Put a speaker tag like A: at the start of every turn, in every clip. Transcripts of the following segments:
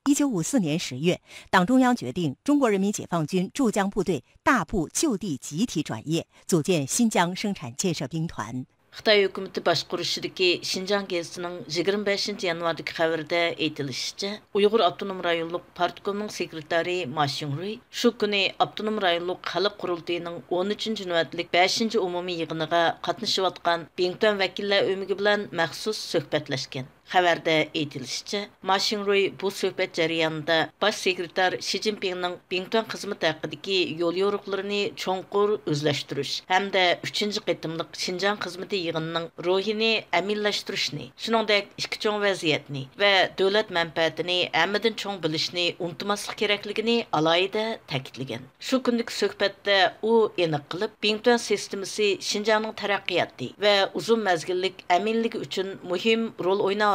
A: 1954年10月，党中央决定中国人民解放军驻疆部队大部就地集体转业，组建新疆生产建设兵团。
B: Xitoy hökuməti başquruşidagi Şinjan gezitining 25 yanvardagi xabarida aytilishicha, Uyghur Avtonom rayonluq partkomining sekretari Ma Xingrui shu kuni Avtonom rayonluq xalq qurultayining 13 navbatlik 5 umumiy yig'iniga qatnashayotgan Bingtuan vakillar o'migi bilan maxsus suhbatlashgan. Xabarda aytilishicha, Ma Xingrui bu suhbat jarayonida bosh sekretar Xi Jinpingning Bingtuan xizmati haqidagi yo'l yo'riqlarini cho'nqur o'zlashtirish hamda 3-qitimliq Xinjiang xizmati yig'inining ruhini amillashtirishni, shuningdek ikki cho'ng vaziyatni va davlat manfaatini hammadan cho'ng bilishni unutmaslik kerakligini alohida ta'kidlagan. Shu kunlik suhbatda u aniq qilib, Bingtuan sistemasi Xinjiangning taraqqiyoti va uzun mazgillik aminligi uchun muhim rol o'ynaydi.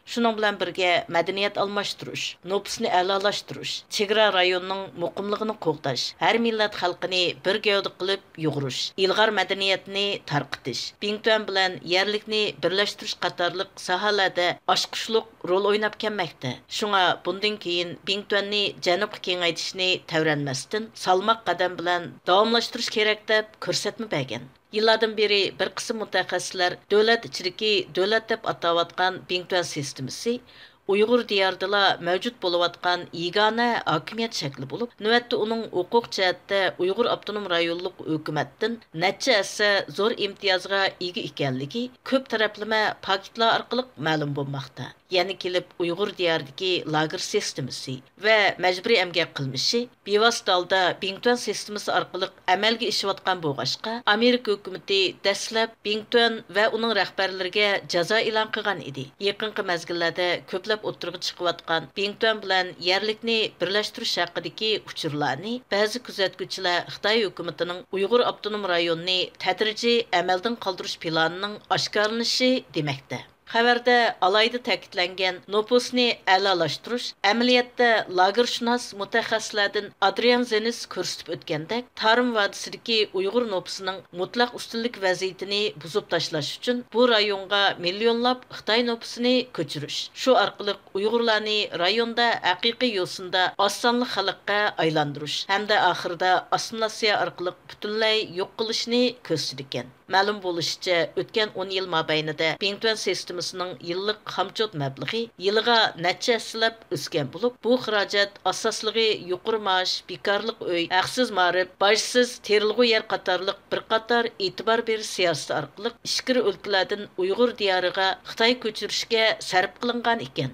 B: Şunun bilan birga madaniyat almashtirish, nopusni a'lolashtirish, chegara rayonining muqimligini qo'g'dash, har millat xalqini bir gavda qilib yug'urish, ilg'or madaniyatni tarqitish, Bingtuan bilan yerlikni birlashtirish qatorliq sohalarda oshqushliq rol o'ynab kelmoqda. Shunga bundan keyin Bingtuanni janubga kengaytirishni tavranmasdan salmoq qadam bilan davomlashtirish kerak deb ko'rsatma bergan. Yıllardan beri bir qism mutaxassislar davlat ichidagi davlat deb atayotgan Bingtuan sistemasi Uyghur diyardila mavjud bo'layotgan yagona hokimiyat shakli bo'lib, navbatda uning huquq jihatda Uyghur Avtonom rayonluq hukumatdan necha asa zo'r imtiyozga ega ekanligi ko'p taraflama paketlar orqali ma'lum bo'lmoqda. Ya'ni kelib Uyghur diyardagi lager sistemasi va majburiy emgak qilmishi bevosita holda Bingtuan sistemasi orqali amalga oshayotgan bo'lg'ashqa, Amerika hukumati dastlab Bingtuan va uning rahbarlariga jazo e'lon qilgan edi. Yaqinqi mazgillarda ko'plab o'tirg'i chiqayotgan Bingtuan bilan yerlikni birlashtirish haqidagi uchurlarni ba'zi kuzatuvchilar Xitoy hukumatining Uyghur Avtonom rayonini tadrijiy amaldan qoldirish planining oshkorlanishi demoqda. Xabarda alayda ta'kidlangan nopusni a'lolashtirish amaliyotda lagershunos mutaxassislardan Adrian Zenis ko'rsatib o'tgandek, Tarim vodisidagi Uyg'ur nopusining mutlaq ustunlik vaziyatini buzib tashlash uchun bu rayonga millionlab Xitoy nopusini ko'chirish, shu orqali Uyg'urlarni rayonda haqiqiy yo'sinda osonli xalqqa aylantirish hamda oxirida assimilatsiya orqali butunlay yo'q qilishni ko'zlagan. Ma'lum bo'lishicha, o'tgan 10 yil mobaynida Bingtuan sistemasining yillik xamchot mablag'i yiliga necha aslab o'sgan bo'lib, bu xarajat asosligi yuqori maosh, bekorlik uy, haqsiz ma'rif, bojsiz terilg'u yer qatorliq bir qator e'tibor berish siyosati orqali ichkiri o'lkalardan Uyg'ur diyoriga Xitoy ko'chirishga sarf qilingan ekan.